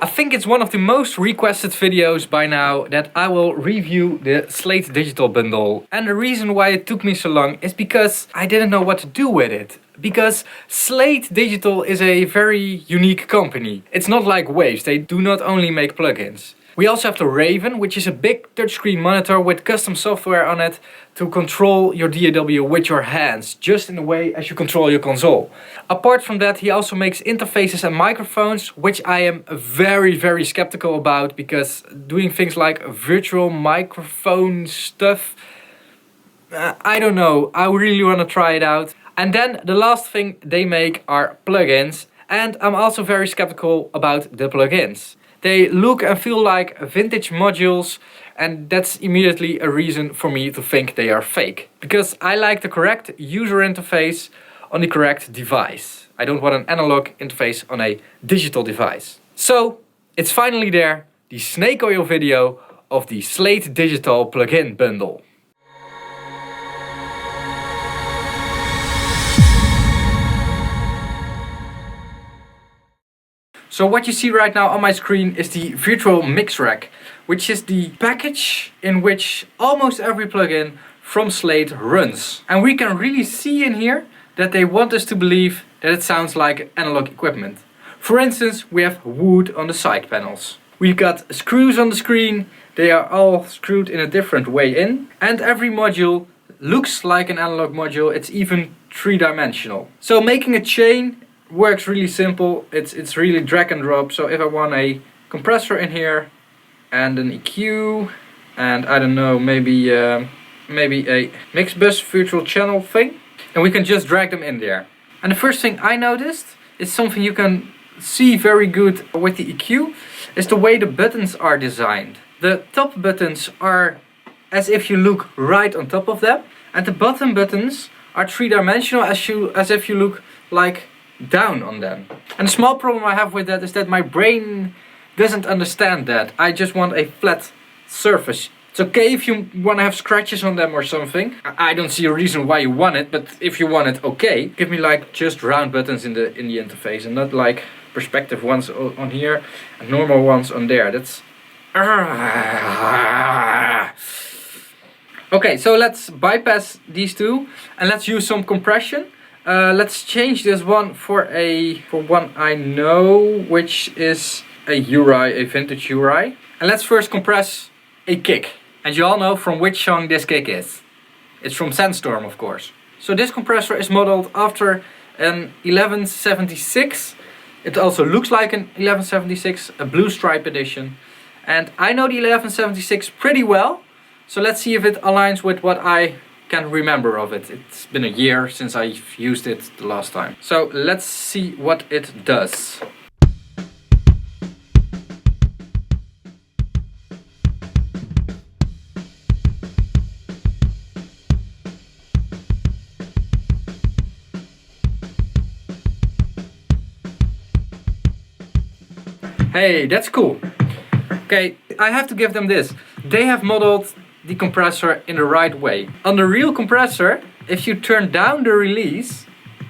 I think it's one of the most requested videos by now that I will review the Slate Digital bundle. And the reason why it took me so long is because I didn't know what to do with it. Because Slate Digital is a very unique company. It's not like Waves, they do not only make plugins. We also have the Raven, which is a big touchscreen monitor with custom software on it to control your DAW with your hands, just in the way as you control your console. Apart from that, he also makes interfaces and microphones, which I am very skeptical about, because doing things like virtual microphone stuff, I don't know, I really want to try it out. And then the last thing they make are plugins, and I'm also very skeptical about the plugins. They look and feel like vintage modules, and that's immediately a reason for me to think they are fake. Because I like the correct user interface on the correct device. I don't want an analog interface on a digital device. So, it's finally there, the snake oil video of the Slate Digital plugin bundle. So what you see right now on my screen is the virtual mix rack, which is the package in which almost every plugin from Slate runs. And we can really see in here that they want us to believe that it sounds like analog equipment. For instance, we have wood on the side panels. We've got screws on the screen, they are all screwed in a different way in. And every module looks like an analog module, it's even three-dimensional. So making a chain works really simple. It's really drag and drop. So if I want a compressor in here and an EQ and I don't know, maybe a mix bus virtual channel thing, and we can just drag them in there. And the first thing I noticed is something you can see very good with the EQ is the way the buttons are designed. The top buttons are as if you look right on top of them, and the bottom buttons are three-dimensional as if you look like down on them. And the small problem I have with that is that my brain doesn't understand that. I just want a flat surface. It's okay if you want to have scratches on them or something. I don't see a reason why you want it, but if you want it, okay. Give me like just round buttons in the interface and not like perspective ones on here and normal ones on there. That's okay, so let's bypass these two and let's use some compression. Let's change this one for one I know, which is a Uri, a vintage Uri. And let's first compress a kick. And you all know from which song this kick is. It's from Sandstorm, of course. So this compressor is modeled after an 1176. It also looks like an 1176, a blue stripe edition. And I know the 1176 pretty well. So let's see if it aligns with what I can remember of it. It's been a year since I've used it the last time. So let's see what it does. Hey, that's cool. Okay, I have to give them this. They have modeled the compressor in the right way. On the real compressor, if you turn down the release,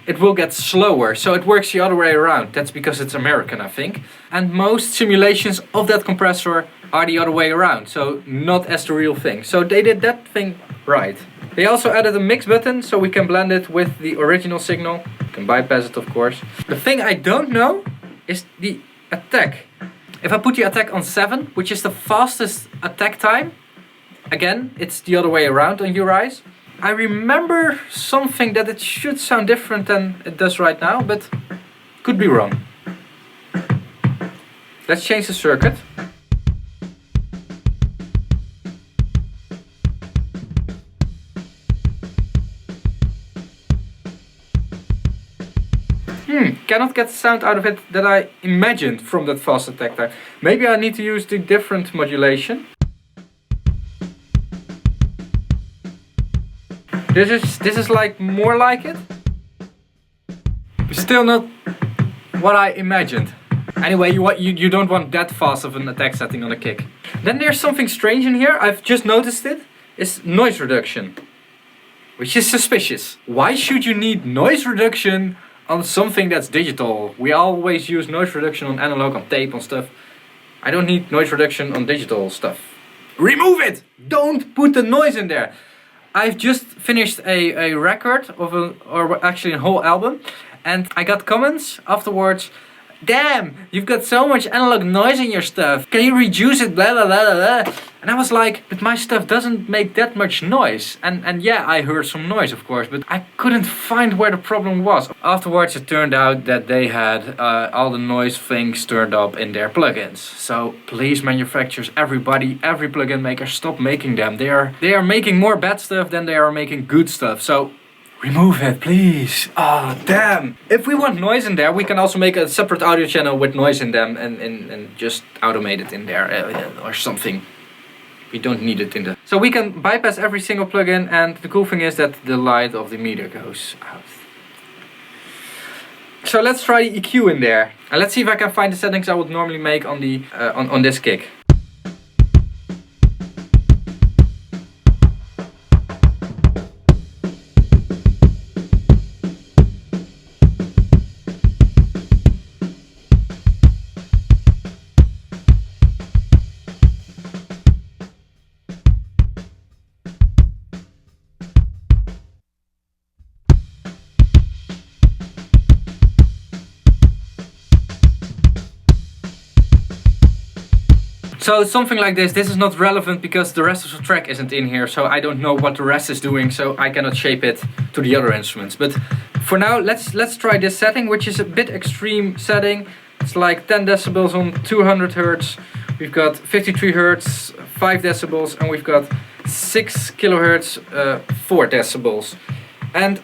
it will get slower. So it works the other way around. That's because it's American, I think. And most simulations of that compressor are the other way around. So not as the real thing. So they did that thing right. They also added a mix button so we can blend it with the original signal. You can bypass it, of course. The thing I don't know is the attack. If I put the attack on 7, which is the fastest attack time, again, it's the other way around on URIs. I remember something that it should sound different than it does right now, but could be wrong. Let's change the circuit. Cannot get the sound out of it that I imagined from that fast attack time. Maybe I need to use the different modulation. This is like more like it. Still not what I imagined. Anyway, you don't want that fast of an attack setting on a kick. Then there's something strange in here. I've just noticed it. It's noise reduction, which is suspicious. Why should you need noise reduction on something that's digital? We always use noise reduction on analog, on tape, on stuff. I don't need noise reduction on digital stuff. Remove it! Don't put the noise in there. I've just finished a record of or actually a whole album, and I got comments afterwards. Damn, you've got so much analog noise in your stuff. Can you reduce it? Blah blah blah blah. And I was like, but my stuff doesn't make that much noise. And yeah, I heard some noise, of course, but I couldn't find where the problem was. Afterwards, it turned out that they had all the noise things turned up in their plugins. So please, manufacturers, everybody, every plugin maker, stop making them. They are making more bad stuff than they are making good stuff. So remove it, please. Ah, oh, damn. If we want noise in there, we can also make a separate audio channel with noise in them and just automate it in there or something. We don't need it in there. So we can bypass every single plugin, and the cool thing is that the light of the meter goes out. So let's try the EQ in there. And let's see if I can find the settings I would normally make on the on this kick. So something like this is not relevant because the rest of the track isn't in here, so I don't know what the rest is doing, so I cannot shape it to the other instruments. But for now, let's try this setting, which is a bit extreme setting. It's like 10 decibels on 200 hertz. We've got 53 hertz, 5 decibels, and we've got 6 kilohertz, 4 decibels. And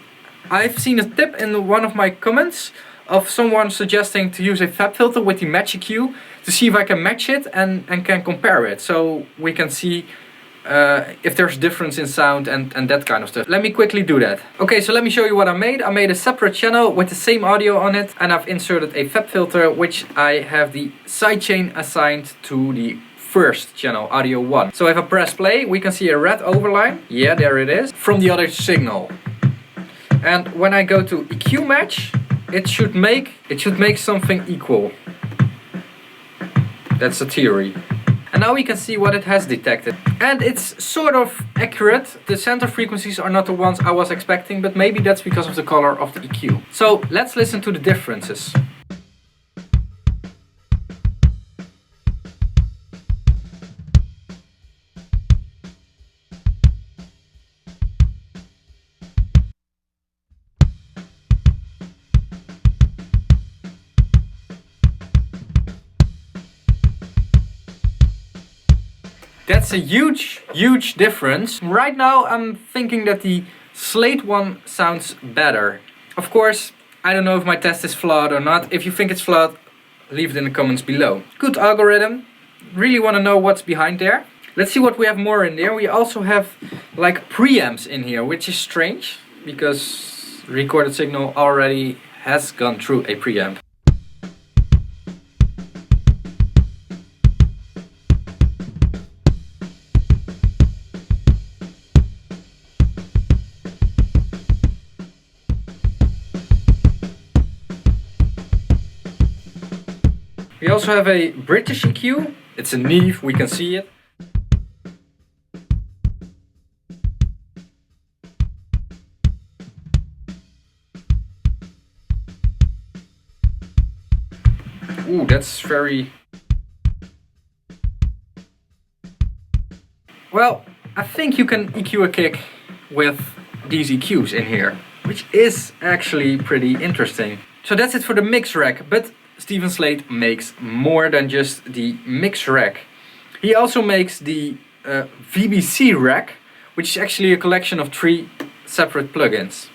I've seen a tip in one of my comments of someone suggesting to use a FEP filter with the match EQ to see if I can match it and can compare it, so we can see if there's difference in sound and that kind of stuff. Let me quickly do that. Okay, so let me show you what I made. I made a separate channel with the same audio on it, and I've inserted a FEP filter, which I have the sidechain assigned to the first channel, audio 1. So if I press play, we can see a red overline. Yeah, there it is, from the other signal. And when I go to EQ match, it should make something equal. That's a theory. And now we can see what it has detected. And it's sort of accurate. The center frequencies are not the ones I was expecting, but maybe that's because of the color of the EQ. So let's listen to the differences. That's a huge difference. Right now I'm thinking that the Slate one sounds better. Of course, I don't know if my test is flawed or not. If you think it's flawed, leave it in the comments below. Good algorithm. Really want to know what's behind there. Let's see what we have more in there. We also have like preamps in here, which is strange because recorded signal already has gone through a preamp. We also have a British EQ. It's a Neve, we can see it. Ooh, that's very... Well, I think you can EQ a kick with these EQs in here, which is actually pretty interesting. So that's it for the mix rack, but Steven Slate makes more than just the mix rack. He also makes the VBC rack, which is actually a collection of 3 separate plugins.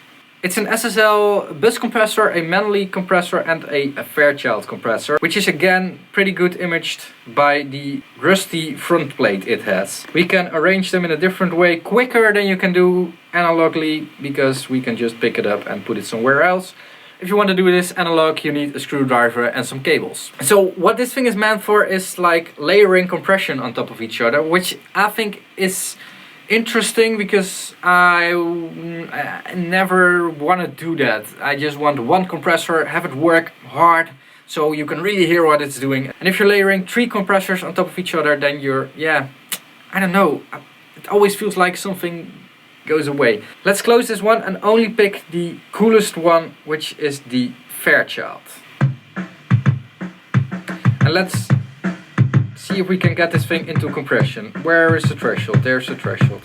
It's an SSL bus compressor, a Manley compressor and a Fairchild compressor, which is again pretty good imaged by the rusty front plate it has. We can arrange them in a different way, quicker than you can do analogically, because we can just pick it up and put it somewhere else. If you want to do this analog, you need a screwdriver and some cables. So what this thing is meant for is like layering compression on top of each other, which I think is interesting because I never want to do that. I just want one compressor, have it work hard, so you can really hear what it's doing. And if you're layering 3 compressors on top of each other, then you're, yeah, I don't know, it always feels like something goes away. Let's close this one and only pick the coolest one, which is the Fairchild. And let's see if we can get this thing into compression. Where is the threshold? There's the threshold.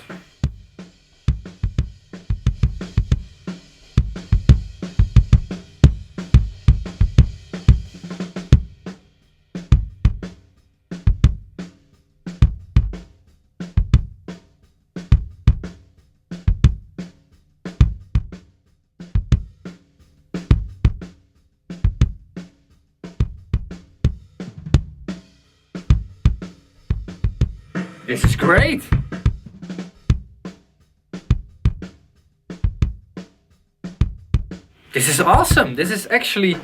This is great! This is awesome! This is actually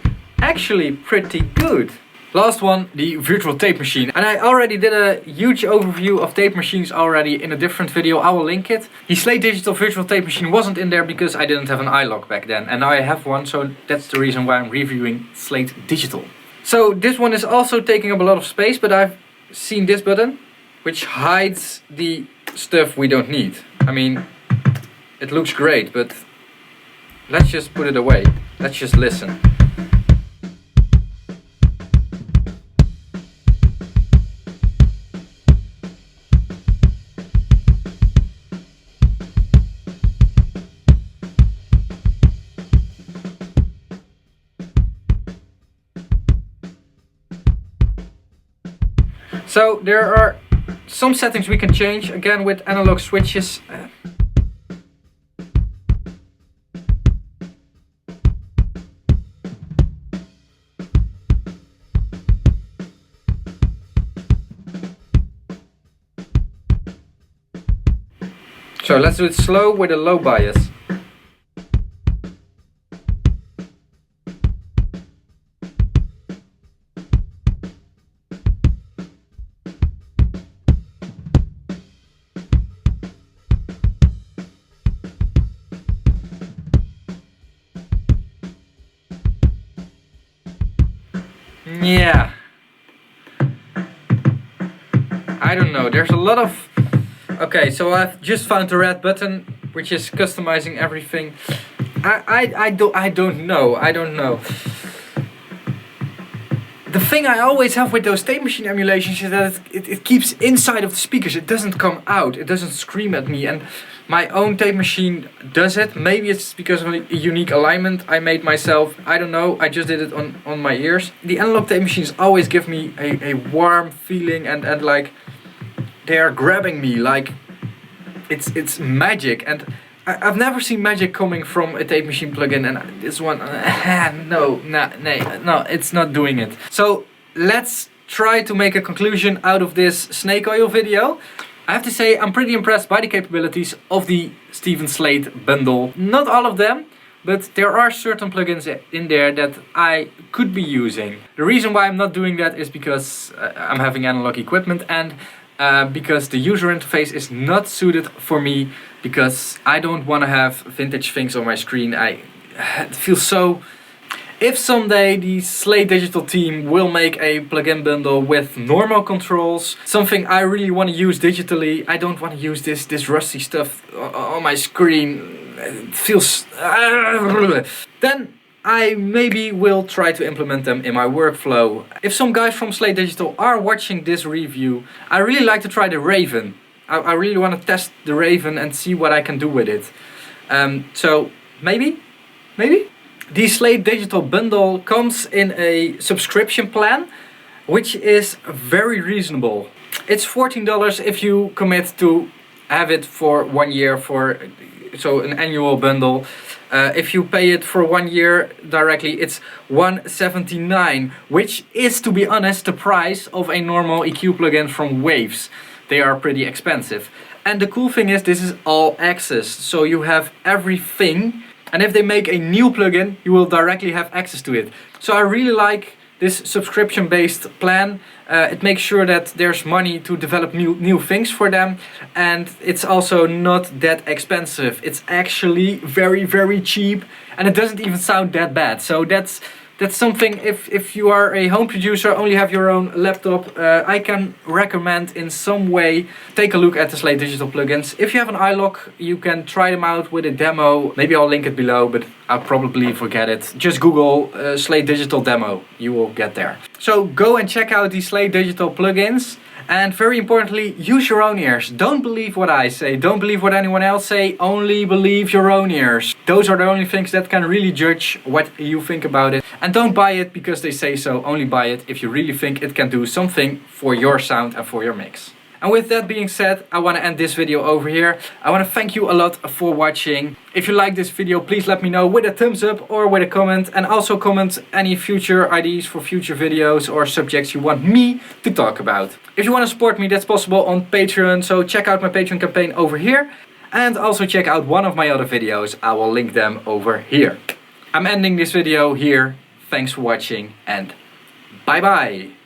pretty good. Last one, the virtual tape machine. And I already did a huge overview of tape machines already in a different video. I will link it. The Slate Digital virtual tape machine wasn't in there because I didn't have an iLok back then. And now I have one, so that's the reason why I'm reviewing Slate Digital. So this one is also taking up a lot of space, but I've seen this button, which hides the stuff we don't need. I mean, it looks great, but let's just put it away. Let's just listen. So there are some settings we can change, again with analog switches. So let's do it slow with a low bias. Yeah, I don't know, there's a lot of... Okay, so I've just found the red button, which is customizing everything. I don't know. The thing I always have with those tape machine emulations is that it keeps inside of the speakers. It doesn't come out. It doesn't scream at me. And my own tape machine does it. Maybe it's because of a unique alignment I made myself. I don't know. I just did it on my ears. The analog tape machines always give me a warm feeling and like they are grabbing me. Like it's magic. And I've never seen magic coming from a tape machine plugin, and this one, no, it's not doing it. So let's try to make a conclusion out of this snake oil video. I have to say I'm pretty impressed by the capabilities of the Stephen Slate bundle. Not all of them, but there are certain plugins in there that I could be using. The reason why I'm not doing that is because I'm having analog equipment and because the user interface is not suited for me, because I don't want to have vintage things on my screen. It feels so... If someday the Slate Digital team will make a plugin bundle with normal controls, something I really want to use digitally, I don't want to use this rusty stuff on my screen. It feels... Then I maybe will try to implement them in my workflow. If some guys from Slate Digital are watching this review, I really like to try the Raven. I really want to test the Raven and see what I can do with it. So maybe? The Slate Digital bundle comes in a subscription plan, which is very reasonable. It's $14 if you commit to have it for 1 year, so an annual bundle. If you pay it for 1 year directly, it's $179, which is, to be honest, the price of a normal EQ plugin from Waves. They are pretty expensive. And the cool thing is, this is all access, so you have everything. And if they make a new plugin, you will directly have access to it. So I really like this subscription-based plan. It makes sure that there's money to develop new things for them. And it's also not that expensive. It's actually very, very cheap. And it doesn't even sound that bad. So that's That's something, if you are a home producer, only have your own laptop, I can recommend in some way, take a look at the Slate Digital plugins. If you have an iLok, you can try them out with a demo. Maybe I'll link it below, but I'll probably forget it. Just Google Slate Digital demo, you will get there. So go and check out the Slate Digital plugins. And very importantly, use your own ears. Don't believe what I say. Don't believe what anyone else say. Only believe your own ears. Those are the only things that can really judge what you think about it. And don't buy it because they say so. Only buy it if you really think it can do something for your sound and for your mix. And with that being said, I want to end this video over here. I want to thank you a lot for watching. If you like this video, please let me know with a thumbs up or with a comment. And also comment any future ideas for future videos or subjects you want me to talk about. If you want to support me, that's possible on Patreon. So check out my Patreon campaign over here. And also check out one of my other videos. I will link them over here. I'm ending this video here. Thanks for watching and bye bye.